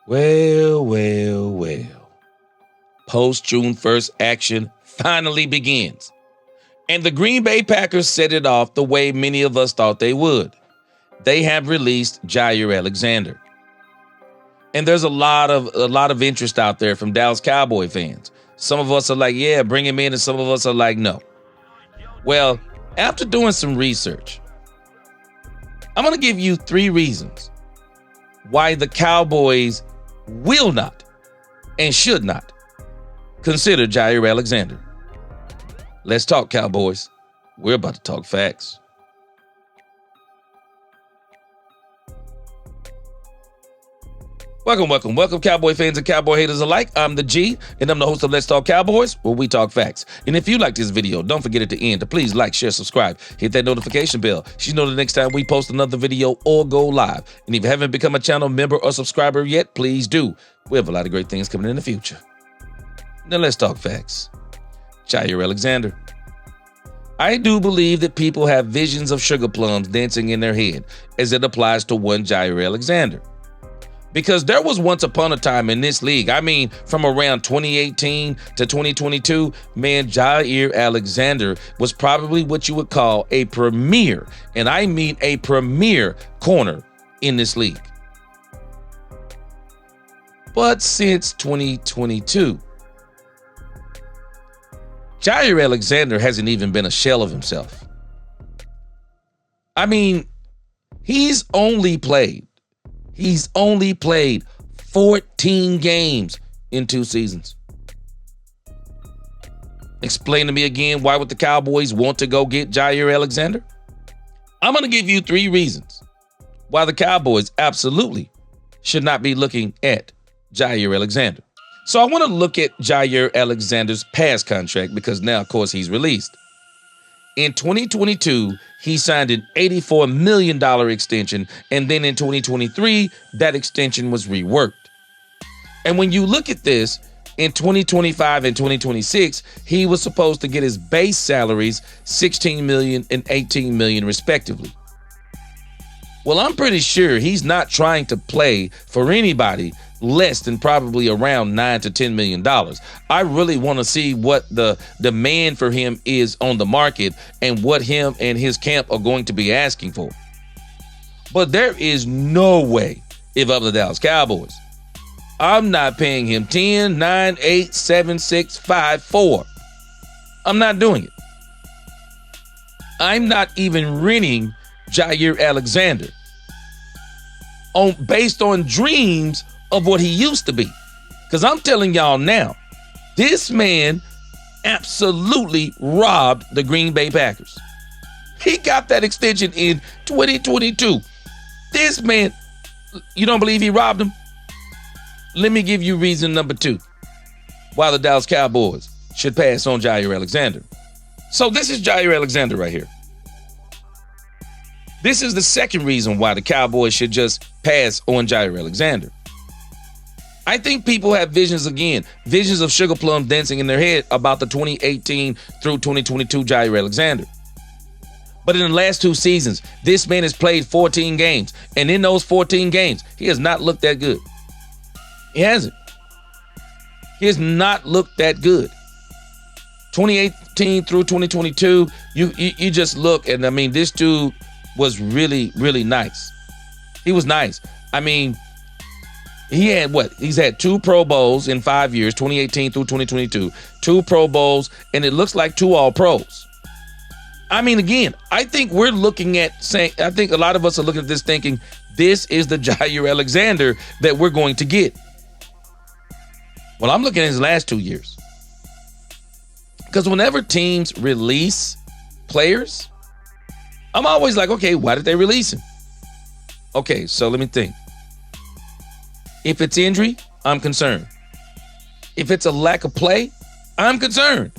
Well. Post-June 1st action finally begins. And the Green Bay Packers set it off the way many of us thought they would. They have released Jaire Alexander. And there's a lot of interest out there from Dallas Cowboy fans. Some of us are like, yeah, bring him in, and some of us are like, no. Well, after doing some research, I'm going to give you 3 reasons why the Cowboys will not and should not consider Jaire Alexander. Let's talk, Cowboys. We're about to talk facts. Welcome, Cowboy fans and Cowboy haters alike. I'm the G, and I'm the host of Let's Talk Cowboys, where we talk facts. And if you like this video, don't forget at the end to please like, share, subscribe, hit that notification bell so you know the next time we post another video or go live. And if you haven't become a channel member or subscriber yet, please do. We have a lot of great things coming in the future. Now let's talk facts. Jaire Alexander. I do believe that people have visions of sugar plums dancing in their head as it applies to one Jaire Alexander. Because there was once upon a time in this league, I mean, from around 2018 to 2022, man, Jaire Alexander was probably what you would call a premier, and I mean a premier corner in this league. But since 2022, Jaire Alexander hasn't even been a shell of himself. I mean, he's only played 14 games in 2 seasons. Explain to me again, why would the Cowboys want to go get Jaire Alexander? I'm going to give you 3 reasons why the Cowboys absolutely should not be looking at Jaire Alexander. So I want to look at Jaire Alexander's past contract because now, of course, he's released. In 2022, he signed an $84 million extension, and then in 2023, that extension was reworked. And when you look at this, in 2025 and 2026, he was supposed to get his base salaries $16 million and $18 million respectively. Well, I'm pretty sure he's not trying to play for anybody less than probably around $9 to $10 million. I really want to see what the demand for him is on the market and what him and his camp are going to be asking for. But there is no way, if I'm the Dallas Cowboys, I'm not paying him 10, 9, 8, 7, 6, 5, 4. I'm not doing it. I'm not even renting Jaire Alexander based on dreams of what he used to be. Because I'm telling y'all now, this man absolutely robbed the Green Bay Packers. He got that extension in 2022. This man, you don't believe he robbed him? Let me give you reason number 2 why the Dallas Cowboys should pass on Jaire Alexander. So this is Jaire Alexander right here. This is the second reason why the Cowboys should just pass on Jaire Alexander. I think people have visions of sugar plums dancing in their head about the 2018 through 2022 Jaire Alexander. But in the last 2 seasons, this man has played 14 games. And in those 14 games, he has not looked that good. He hasn't. He has not looked that good. 2018 through 2022, you just look, and I mean, this dude was really, really nice. He was nice. I mean, he had He's had 2 Pro Bowls in 5 years, 2018 through 2022, 2 Pro Bowls, and it looks like 2 All-Pros. I mean, again, I think we're looking at saying, I think a lot of us are looking at this thinking, this is the Jaire Alexander that we're going to get. Well, I'm looking at his last 2 years. Because whenever teams release players, I'm always like, okay, why did they release him? Okay, so let me think. If it's injury, I'm concerned. If it's a lack of play, I'm concerned.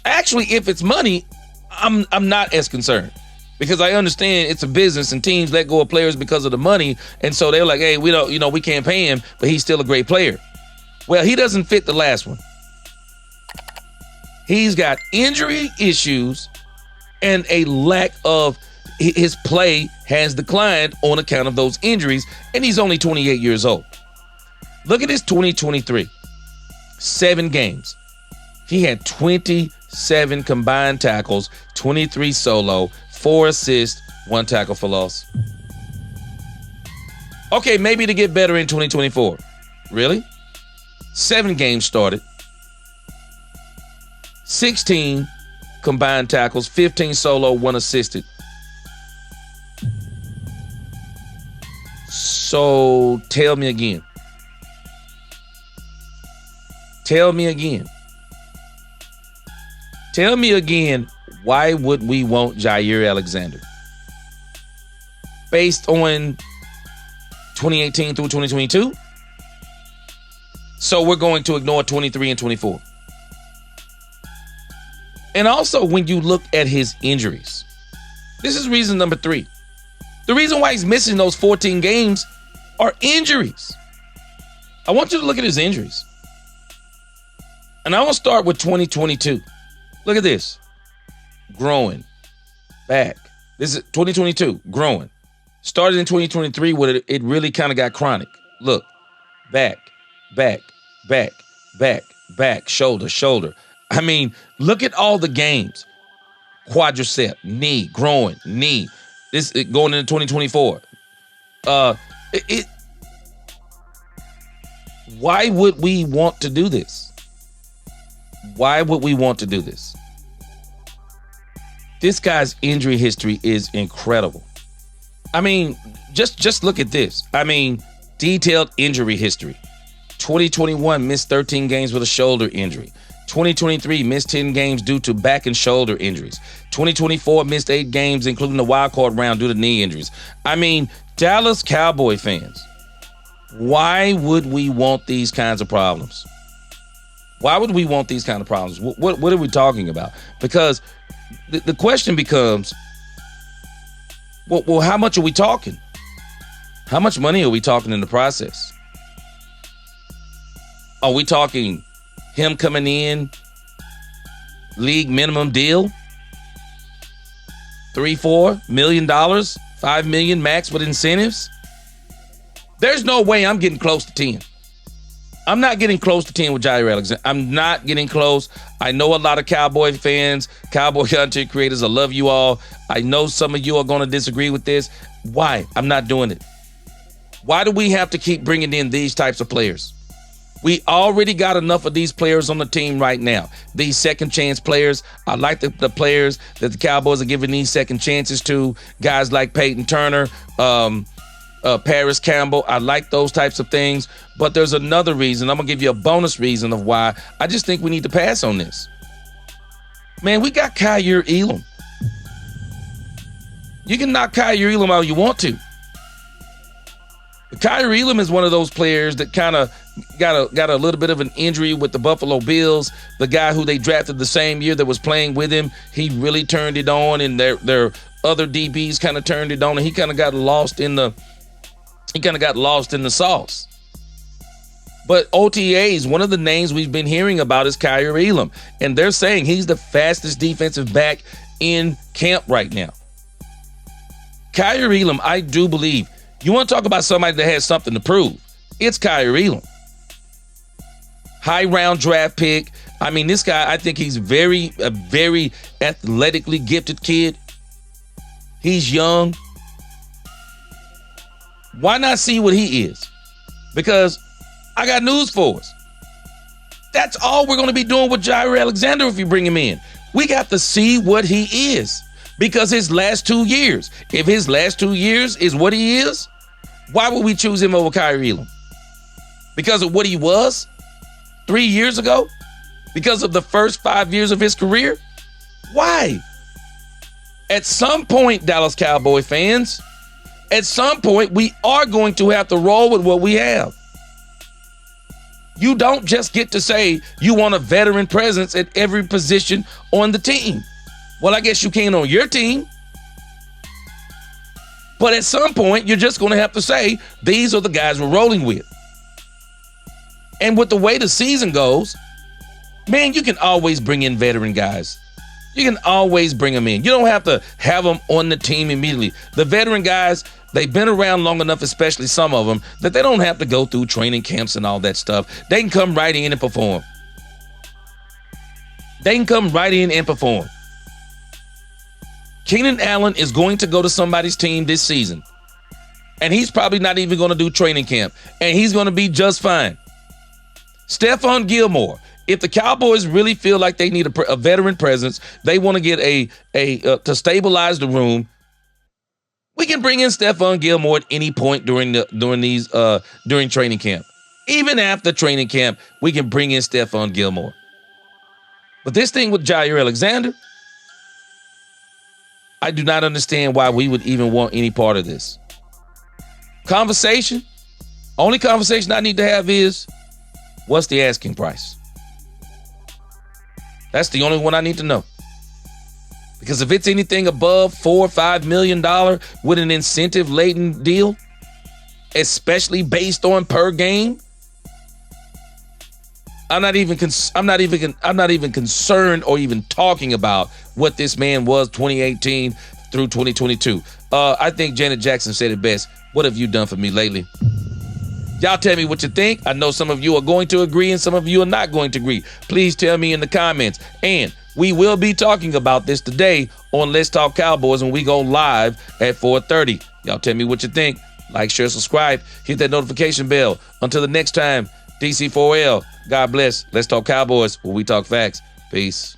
Actually, if it's money, I'm not as concerned. Because I understand it's a business and teams let go of players because of the money. And so they're like, hey, we can't pay him, but he's still a great player. Well, he doesn't fit the last one. He's got injury issues and a lack of his play has declined on account of those injuries, and he's only 28 years old. Look at his 2023. 7 games. He had 27 combined tackles, 23 solo, 4 assists, 1 tackle for loss. Okay, maybe to get better in 2024. Really? 7 games started. 16 combined tackles, 15 solo, 1 assisted. So tell me again. Tell me again. Tell me again, why would we want Jaire Alexander? Based on 2018 through 2022? So we're going to ignore 23 and 24. And also, when you look at his injuries, this is reason number 3. The reason why he's missing those 14 games are injuries. I want you to look at his injuries. And I want to start with 2022. Look at this. Growing. Back. This is 2022. Growing. Started in 2023 where it really kind of got chronic. Look. Back. Back. Back. Back. Back. Shoulder. Shoulder. I mean, look at all the games. Quadricep. Knee. Growing. Knee. This going into 2024. Why would we want to do this? Why would we want to do this? This guy's injury history is incredible. I mean, just look at this. I mean, detailed injury history. 2021 missed 13 games with a shoulder injury. 2023 missed 10 games due to back and shoulder injuries. 2024 missed 8 games, including the wild card round due to knee injuries. I mean, Dallas Cowboy fans, why would we want these kinds of problems? Why would we want these kind of problems? What are we talking about? Because the question becomes, well, how much are we talking? How much money are we talking in the process? Are we talking him coming in, league minimum deal, $3-4 million, $5 million max with incentives? There's no way I'm getting close to 10. I'm not getting close to 10 with Jaire Alexander. I'm not getting close. I know a lot of Cowboy fans, Cowboy content creators. I love you all. I know some of you are going to disagree with this. Why? I'm not doing it. Why do we have to keep bringing in these types of players? We already got enough of these players on the team right now. These second chance players. I like the players that the Cowboys are giving these second chances to. Guys like Peyton Turner, Paris Campbell. I like those types of things. But there's another reason. I'm going to give you a bonus reason of why I just think we need to pass on this. Man, we got Jaire Elam. You can knock Jaire Elam all you want to. But Jaire Elam is one of those players that kind of got a little bit of an injury with the Buffalo Bills. The guy who they drafted the same year that was playing with him, he really turned it on, and their other DBs kind of turned it on, and he kind of got lost in the sauce. But OTAs, one of the names we've been hearing about is Jaire Elam, and they're saying he's the fastest defensive back in camp right now. Jaire Elam, I do believe. You want to talk about somebody that has something to prove? It's Jaire Elam. High round draft pick. I mean, this guy, I think he's a very athletically gifted kid. He's young. Why not see what he is? Because I got news for us. That's all we're going to be doing with Jaire Alexander if you bring him in. We got to see what he is. Because his last 2 years, if his last 2 years is what he is, why would we choose him over Jaire Elam? Because of what he was 3 years ago? Because of the first 5 years of his career? Why? At some point, Dallas Cowboy fans, at some point, we are going to have to roll with what we have. You don't just get to say you want a veteran presence at every position on the team. Well, I guess you can on your team. But at some point, you're just going to have to say, these are the guys we're rolling with. And with the way the season goes, man, you can always bring in veteran guys. You can always bring them in. You don't have to have them on the team immediately. The veteran guys, They've been around long enough, especially some of them, that they don't have to go through training camps and all that stuff. They can come right in and perform. Keenan Allen is going to go to somebody's team this season, and he's probably not even going to do training camp, and he's going to be just fine. Stephon Gilmore, if the Cowboys really feel like they need a veteran presence, they want to get to stabilize the room, we can bring in Stephon Gilmore at any point during training camp. Even after training camp, we can bring in Stephon Gilmore. But this thing with Jaire Alexander, I do not understand why we would even want any part of this. Only conversation I need to have is, what's the asking price? That's the only one I need to know. Because if it's anything above $4 or $5 million with an incentive-laden deal, especially based on per game, I'm not even concerned or even talking about what this man was 2018 through 2022. I think Janet Jackson said it best. What have you done for me lately? Y'all tell me what you think. I know some of you are going to agree and some of you are not going to agree. Please tell me in the comments. And we will be talking about this today on Let's Talk Cowboys when we go live at 4:30. Y'all tell me what you think. Like, share, subscribe, hit that notification bell. Until the next time, DC4L, God bless. Let's Talk Cowboys, where we talk facts. Peace.